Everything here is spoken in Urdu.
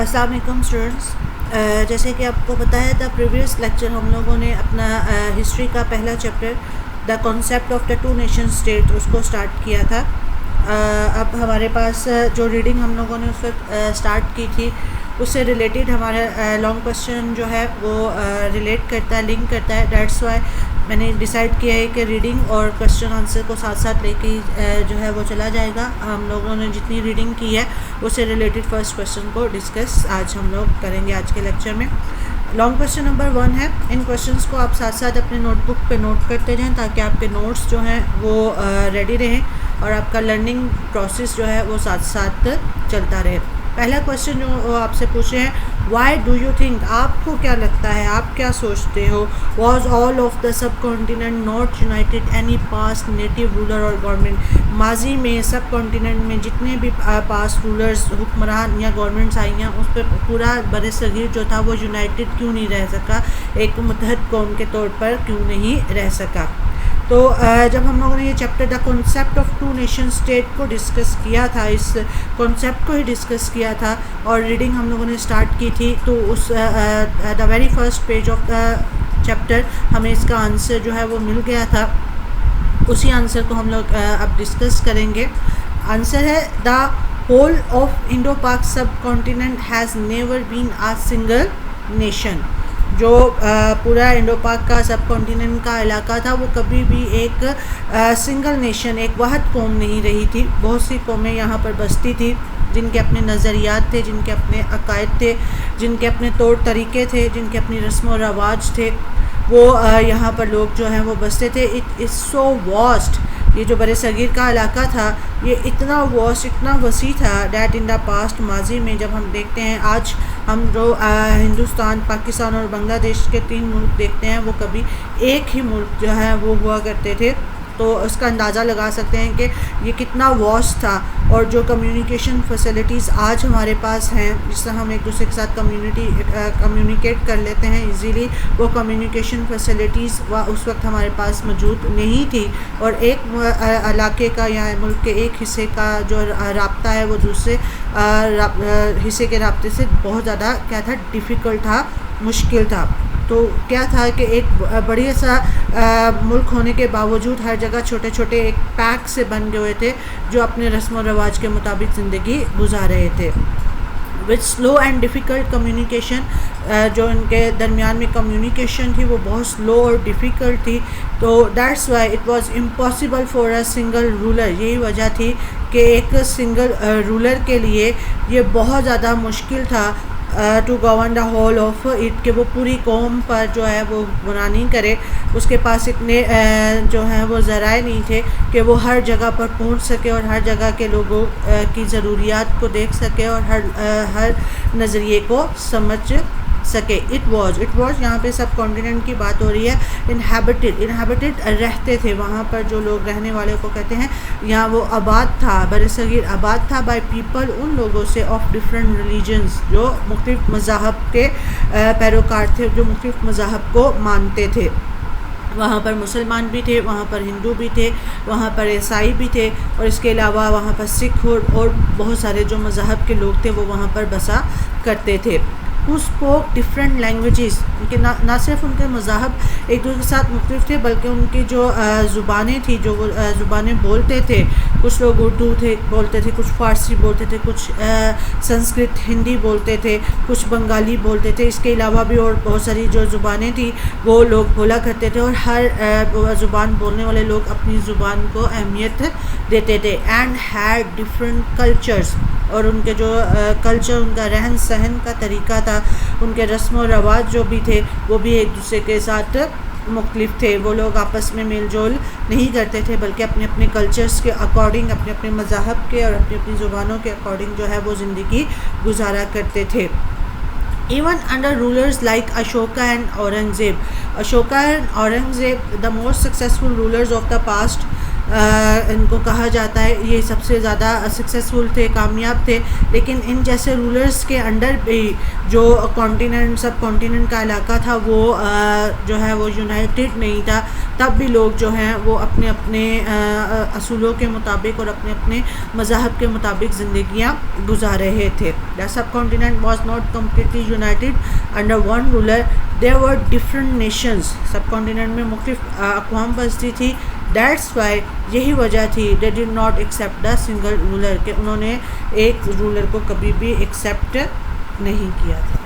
السلام علیکم اسٹوڈنٹس، جیسے کہ آپ کو پتہ ہے دا پریویس لیکچر ہم لوگوں نے اپنا ہسٹری کا پہلا chapter the concept of the two nation state اس کو سٹارٹ کیا تھا. اب ہمارے پاس جو ریڈنگ ہم لوگوں نے اس وقت سٹارٹ کی تھی اس سے ریلیٹڈ ہمارا لانگ کوسچن جو ہے وہ ریلیٹ کرتا ہے، لنک کرتا ہے. دیٹس وائی میں نے ڈیسائیڈ کیا ہے کہ ریڈنگ اور کوسچن آنسر کو ساتھ ساتھ لے کے جو ہے وہ چلا جائے گا. ہم لوگوں نے جتنی ریڈنگ کی ہے اس سے ریلیٹڈ فرسٹ کوسچن کو ڈسکس آج ہم لوگ کریں گے. آج کے لیکچر میں لانگ کوسچن نمبر 1 ہے. ان کوسچنس کو آپ ساتھ ساتھ اپنے نوٹ بک پہ نوٹ کرتے جائیں تاکہ آپ کے نوٹس جو ہیں وہ ریڈی رہیں اور آپ کا لرننگ پروسیس جو ہے وہ ساتھ ساتھ چلتا رہے. پہلا کوسچن جو آپ سے پوچھے ہیں، وائی ڈو یو تھنک، آپ کو کیا لگتا ہے، آپ کیا سوچتے ہو، was all of the subcontinent not united any past native ruler اور گورنمنٹ، ماضی میں سب کانٹیننٹ میں جتنے بھی پاسٹ رولرز حکمران یا گورنمنٹس آئی ہیں اس پہ پورا بر صغیر جو تھا وہ یونائٹیڈ کیوں نہیں رہ سکا، ایک متحد قوم کے طور پر کیوں نہیں رہ سکا. تو جب ہم لوگوں نے یہ chapter the concept of two nation state کو ڈسکس کیا تھا، اس کانسیپٹ کو ہی ڈسکس کیا تھا اور ریڈنگ ہم لوگوں نے اسٹارٹ کی تھی، تو اس the very first page of the chapter ہمیں اس کا آنسر جو ہے وہ مل گیا تھا. اسی آنسر کو ہم لوگ اب ڈسکس کریں گے. آنسر ہے دا whole of Indo Pak subcontinent has never been a single nation. جو پورا انڈو پاک کا سب کانٹیننٹ کا علاقہ تھا وہ کبھی بھی ایک سنگل نیشن، ایک واحد قوم نہیں رہی تھی. بہت سی قومیں یہاں پر بستی تھی جن کے اپنے نظریات تھے، جن کے اپنے عقائد تھے، جن کے اپنے طور طریقے تھے، جن کے اپنی رسم و رواج تھے. وہ یہاں پر لوگ جو ہیں وہ بستے تھے. اٹ از سو واسٹ، یہ جو بر صغیر کا علاقہ تھا یہ اتنا واسٹ، اتنا وسیع تھا. ڈیٹ ان دا پاسٹ، ماضی میں جب ہم دیکھتے ہیں، آج ہم جو ہندوستان، پاکستان اور بنگلہ دیش کے 3 ملک دیکھتے ہیں وہ کبھی ایک ہی ملک جو ہے وہ ہوا کرتے تھے. تو اس کا اندازہ لگا سکتے ہیں کہ یہ کتنا واسٹ تھا. اور جو کمیونیکیشن فیسلٹیز آج ہمارے پاس ہیں، جس سے ہم ایک دوسرے کے ساتھ کمیونیکیٹ کر لیتے ہیں ایزیلی، وہ کمیونیکیشن فیسلٹیز اس وقت ہمارے پاس موجود نہیں تھی. اور ایک علاقے کا یا ملک کے ایک حصے کا جو رابطہ ہے وہ دوسرے حصے کے رابطے سے بہت زیادہ کیا تھا، ڈیفیکلٹ تھا، مشکل تھا. تو کیا تھا کہ ایک بڑی سا ملک ہونے کے باوجود ہر جگہ چھوٹے چھوٹے ایک پیک سے بن گئے ہوئے تھے جو اپنے رسم و رواج کے مطابق زندگی گزار رہے تھے. With slow and difficult communication, جو ان کے درمیان میں کمیونیکیشن تھی وہ بہت سلو اور ڈیفیکلٹ تھی. تو that's why it was impossible for a single ruler, یہی وجہ تھی کہ ایک سنگل رولر کے لیے یہ بہت زیادہ مشکل تھا to govern the whole of it, کہ وہ پوری قوم پر جو ہے وہ حکمرانی کرے. اس کے پاس اتنے جو ہیں وہ ذرائع نہیں تھے کہ وہ ہر جگہ پر پہنچ سکے اور ہر جگہ کے لوگوں کی ضروریات کو دیکھ سکے اور ہر نظریے کو سمجھ سکے. اٹ واز یہاں پہ سب کانٹیننٹ کی بات ہو رہی ہے. انہیبٹڈ رہتے تھے، وہاں پر جو لوگ رہنے والے کو کہتے ہیں، یہاں وہ آباد تھا، بر صغیر آباد تھا، بائی پیپل، ان لوگوں سے، آف ڈفرینٹ ریلیجنز، جو مختلف مذاہب کے پیروکار تھے، جو مختلف مذاہب کو مانتے تھے. وہاں پر مسلمان بھی تھے، وہاں پر ہندو بھی تھے، وہاں پر عیسائی بھی تھے، اور اس کے علاوہ وہاں پر سکھ اور بہت سارے جو مذہب کے لوگ تھے وہ وہاں پر بسا کرتے تھے. who spoke different languages، کہ نہ صرف ان کے مذاہب ایک دوسرے کے ساتھ مختلف تھے بلکہ ان کی جو زبانیں تھیں، جو وہ زبانیں بولتے تھے، کچھ لوگ اردو بولتے تھے، کچھ فارسی بولتے تھے، کچھ سنسکرت ہندی بولتے تھے، کچھ بنگالی بولتے تھے. اس کے علاوہ بھی اور بہت ساری جو زبانیں تھیں وہ لوگ بولا کرتے تھے، اور ہر زبان بولنے والے لوگ اپنی زبان کو اہمیت دیتے تھے. اینڈ ہیڈ ڈفرینٹ کلچرز، اور ان کے جو کلچر، ان کا رہن سہن کا طریقہ تھا، ان کے رسم و رواج جو بھی تھے وہ بھی ایک دوسرے کے ساتھ مختلف تھے. وہ لوگ آپس میں میل جول نہیں کرتے تھے بلکہ اپنے اپنے کلچرز کے اکارڈنگ، اپنے اپنے مذاہب کے اور اپنی اپنی زبانوں کے اکارڈنگ جو ہے وہ زندگی گزارا کرتے تھے. Even under rulers like Ashoka and Aurangzeb, the most successful rulers of the past ان کو کہا جاتا ہے یہ سب سے زیادہ سکسیزفل تھے، کامیاب تھے، لیکن ان جیسے رولرز کے انڈر بھی جو کانٹیننٹ سب کانٹیننٹ کا علاقہ تھا وہ جو ہے وہ یونائٹڈ نہیں تھا، تب بھی لوگ جو ہیں وہ اپنے اپنے اصولوں کے مطابق اور اپنے اپنے مذاہب کے مطابق زندگیاں گزار رہے تھے. The subcontinent was not completely united under one ruler. There were different nations. Sub continent میں مختلف اقوام بستی تھی. That's why یہی وجہ تھی they did not accept the single ruler کہ انہوں نے ایک رولر کو کبھی بھی ایکسیپٹ نہیں کیا تھا.